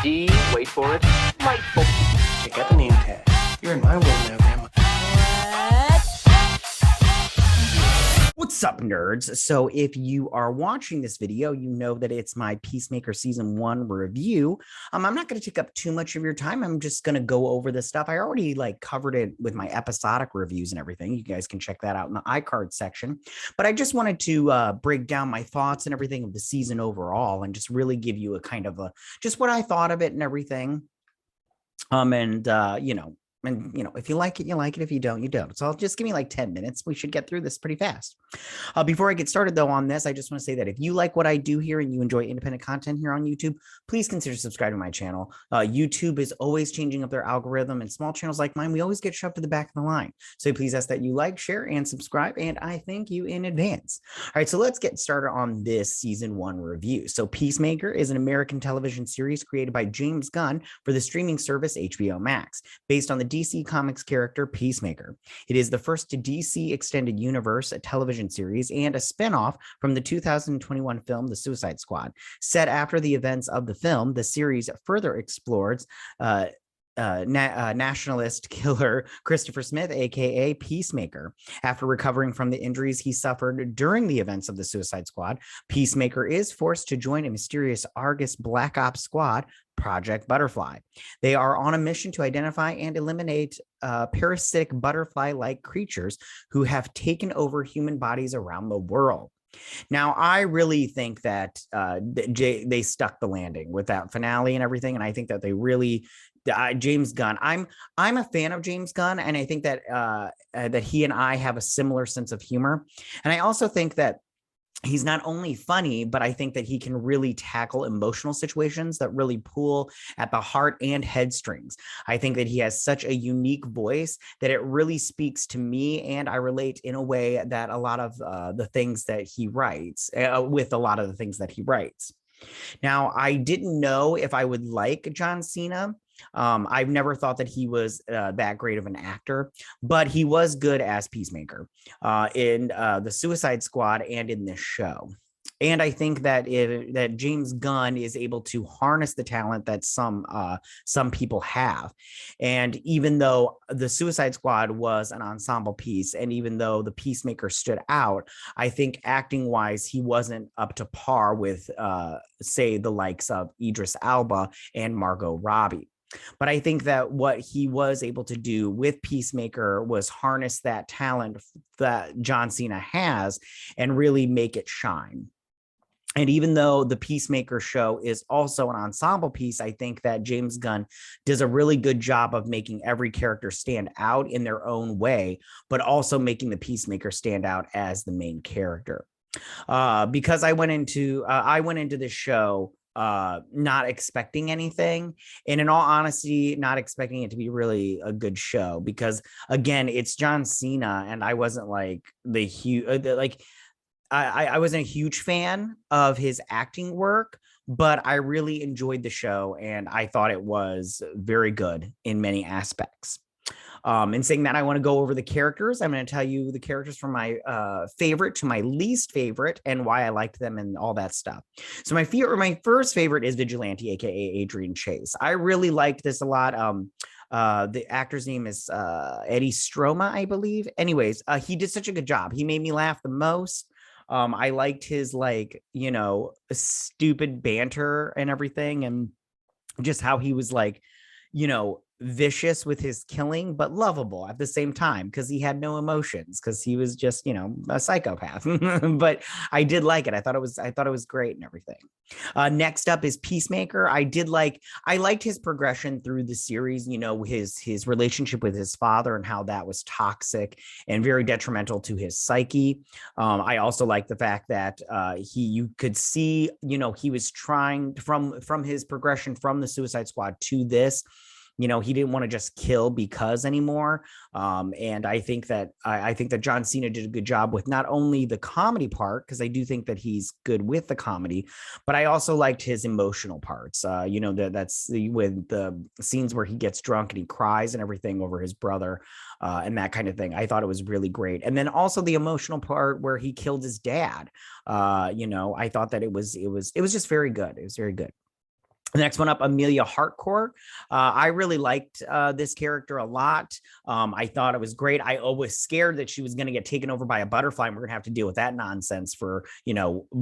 D, wait for it, delightful. Check out the name tag. You're in my world now, Grandma. What's up, nerds? So if you are watching this video, you know that it's my Peacemaker Season 1 review. I'm not going to take up too much of your time. I'm just going to go over this stuff. I already covered it with my episodic reviews and everything. You guys can check that out in the iCard section. But I just wanted to break down my thoughts and everything of the season overall and just really give you a kind of just what I thought of it and everything. If you like it, you like it. If you don't, you don't. So just give me like 10 minutes. We should get through this pretty fast. Before I get started, though, on this, I just want to say that if you like what I do here and you enjoy independent content here on YouTube, please consider subscribing to my channel. YouTube is always changing up their algorithm, and small channels like mine, we always get shoved to the back of the line. So please ask that you like, share, and subscribe, and I thank you in advance. All right, so let's get started on this Season 1 review. So Peacemaker is an American television series created by James Gunn for the streaming service HBO Max, based on the DC Comics character Peacemaker. It is the first DC Extended Universe television series and a spinoff from the 2021 film The Suicide Squad. Set after the events of the film, the series further explores nationalist killer Christopher Smith, aka Peacemaker. After recovering from the injuries he suffered during the events of the Suicide Squad, Peacemaker is forced to join a mysterious A.R.G.U.S Black Ops squad, Project Butterfly. They are on a mission to identify and eliminate parasitic butterfly-like creatures who have taken over human bodies around the world. Now, I really think that they stuck the landing with that finale and everything, and I think that they really James Gunn. I'm a fan of James Gunn, and I think that that he and I have a similar sense of humor, and I also think that he's not only funny, but I think that he can really tackle emotional situations that really pull at the heart and headstrings. I think that he has such a unique voice that it really speaks to me, and I relate in a way that a lot of the things that he writes, with a lot of the things that he writes. Now, I didn't know if I would like John Cena. I've never thought that he was that great of an actor, but he was good as Peacemaker in the Suicide Squad and in this show. And I think that that James Gunn is able to harness the talent that some people have. And even though the Suicide Squad was an ensemble piece, and even though the Peacemaker stood out, I think acting wise, he wasn't up to par with, say, the likes of Idris Elba and Margot Robbie. But I think that what he was able to do with Peacemaker was harness that talent that John Cena has and really make it shine. And even though the Peacemaker show is also an ensemble piece, I think that James Gunn does a really good job of making every character stand out in their own way, but also making the Peacemaker stand out as the main character. Because I went into this show not expecting anything, and in all honesty, not expecting it to be really a good show, because again, it's John Cena, and I wasn't like the huge I wasn't a huge fan of his acting work, but I really enjoyed the show, and I thought it was very good in many aspects. In saying that, I want to go over the characters. I'm going to tell you the characters from my favorite to my least favorite and why I liked them and all that stuff. So my first favorite is Vigilante, aka Adrian Chase. I really liked this a lot. The actor's name is Eddie Stroma, I believe. Anyways, he did such a good job. He made me laugh the most. I liked his stupid banter and everything, and just how he was vicious with his killing, but lovable at the same time, because he had no emotions, because he was just a psychopath. But I did like it. I thought it was great and everything. Next up is Peacemaker. I liked his progression through the series, his relationship with his father and how that was toxic and very detrimental to his psyche. I also like the fact that you could see, he was trying from his progression from the Suicide Squad to this. He didn't want to just kill because anymore. And I think that John Cena did a good job with not only the comedy part, because I do think that he's good with the comedy, but I also liked his emotional parts. That's with the scenes where he gets drunk and he cries and everything over his brother, and that kind of thing. I thought it was really great. And then also the emotional part where he killed his dad. I thought that it was just very good. It was very good. Next one up, Amelia Harcourt. I really liked this character a lot. I thought it was great. I was scared that she was going to get taken over by a butterfly, and we're going to have to deal with that nonsense for,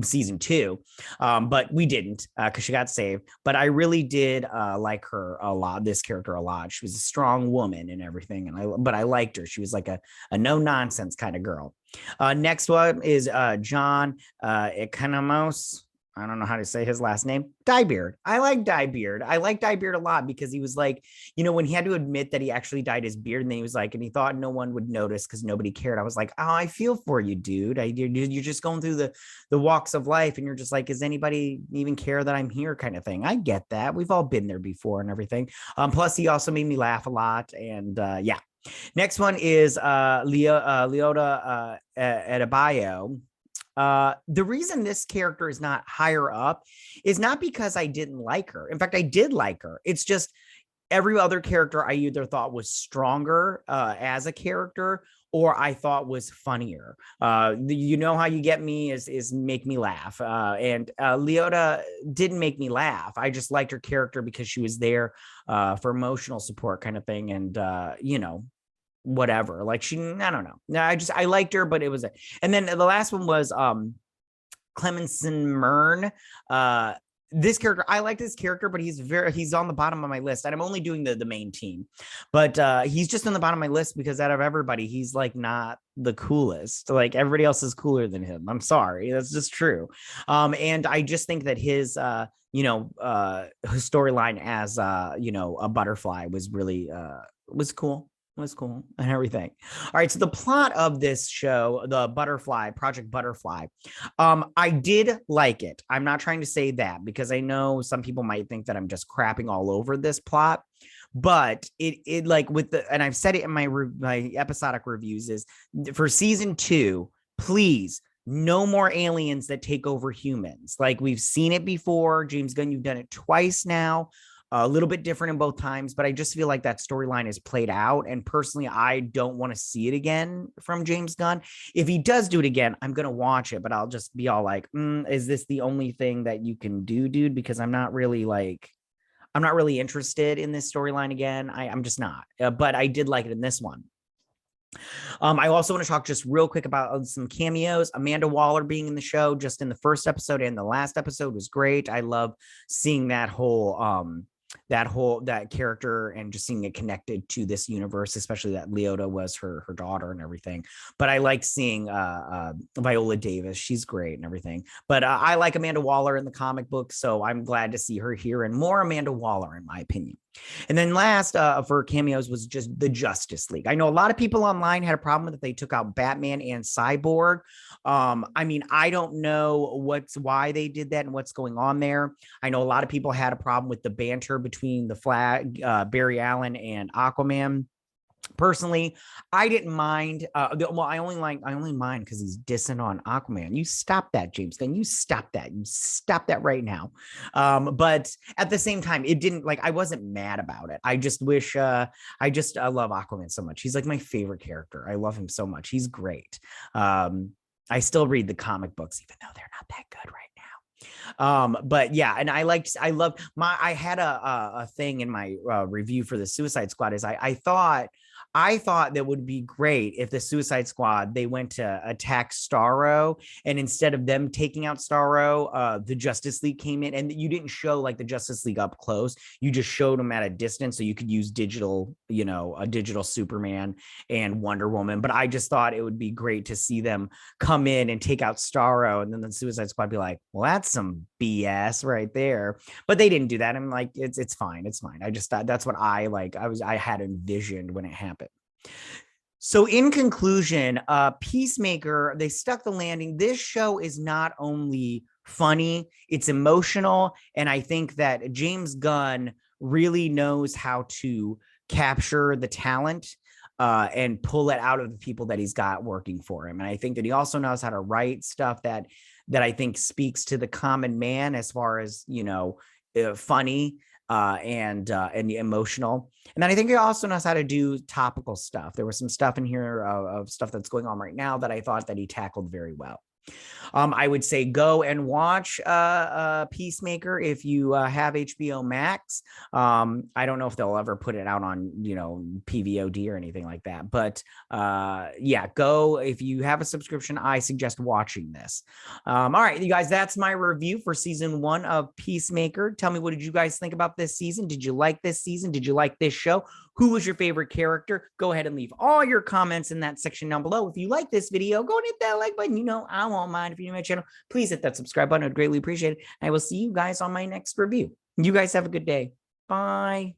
season 2. But we didn't, because she got saved. But I really did like her a lot, this character a lot. She was a strong woman and everything. But I liked her. She was like a no nonsense kind of girl. Next one is John Economos. I don't know how to say his last name. Diebeard. I like Diebeard. I like Diebeard a lot because he was like, when he had to admit that he actually dyed his beard, and then he was like, and he thought no one would notice because nobody cared. I was like, oh, I feel for you, dude. You're just going through the walks of life, and you're just like, does anybody even care that I'm here, kind of thing. I get that. We've all been there before and everything. Plus, he also made me laugh a lot, and yeah. Next one is Leah Leota Adebayo. The reason this character is not higher up is not because I didn't like her. In fact, I did like her. It's just every other character I either thought was stronger as a character, or I thought was funnier. You know how you get me is make me laugh. And Leota didn't make me laugh. I just liked her character because she was there for emotional support, kind of thing. And whatever, like I don't know. No, I liked her, but it was and then the last one was Clemenson Mern. This character, I like this character, but he's on the bottom of my list, and I'm only doing the main team, but he's just on the bottom of my list because out of everybody, he's like not the coolest. Like everybody else is cooler than him. I'm sorry, that's just true. And I just think that his storyline as a butterfly was really was cool. Was cool and everything. All right, so the plot of this show, the Project Butterfly, I did like it. I'm not trying to say that because I know some people might think that I'm just crapping all over this plot, but it like and I've said it in my episodic reviews, is for season 2, please, no more aliens that take over humans. Like we've seen it before. James Gunn, you've done it twice now. A little bit different in both times, but I just feel like that storyline is played out. And personally, I don't want to see it again from James Gunn. If he does do it again, I'm going to watch it, but I'll just be all like, is this the only thing that you can do, dude? Because I'm not really interested in this storyline again. I'm just not, but I did like it in this one. I also want to talk just real quick about some cameos. Amanda Waller being in the show just in the first episode and the last episode was great. I love seeing that character and just seeing it connected to this universe, especially that Leota was her daughter and everything. But I like seeing Viola Davis. She's great and everything. But I like Amanda Waller in the comic book, so I'm glad to see her here, and more Amanda Waller, in my opinion. And then last for cameos was just the Justice League. I know a lot of people online had a problem with it. They took out Batman and Cyborg. I mean, I don't know why they did that and what's going on there. I know a lot of people had a problem with the banter between the Barry Allen and Aquaman. Personally, I didn't mind. I only mind because he's dissing on Aquaman. You stop that, James Gunn. You stop that. You stop that right now. But at the same time, it didn't, like, I wasn't mad about it. I just wish. I love Aquaman so much. He's like my favorite character. I love him so much. He's great. I still read the comic books, even though they're not that good right now. But yeah, and I had a thing in my review for the Suicide Squad is I thought that would be great if the Suicide Squad, they went to attack Starro, and instead of them taking out Starro, the Justice League came in, and you didn't show like the Justice League up close. You just showed them at a distance, so you could use a digital Superman and Wonder Woman. But I just thought it would be great to see them come in and take out Starro, and then the Suicide Squad be like, well, that's some BS right there. But they didn't do that. I'm like, it's fine. It's fine. I just thought that's what I had envisioned when it happened. So in conclusion, Peacemaker, they stuck the landing. This show is not only funny, it's emotional. And I think that James Gunn really knows how to capture the talent and pull it out of the people that he's got working for him. And I think that he also knows how to write stuff that I think speaks to the common man as far as, funny and emotional. And then I think he also knows how to do topical stuff. There was some stuff in here of stuff that's going on right now that I thought that he tackled very well. I would say go and watch Peacemaker if you have HBO Max. I don't know if they'll ever put it out on, PVOD or anything like that. But yeah, go. If you have a subscription, I suggest watching this. All right, you guys, that's my review for season 1 of Peacemaker. Tell me, what did you guys think about this season? Did you like this season? Did you like this show? Who was your favorite character? Go ahead and leave all your comments in that section down below. If you like this video, go and hit that like button. I won't mind. If you're new to my channel, please hit that subscribe button. I'd greatly appreciate it. I will see you guys on my next review. You guys have a good day. Bye.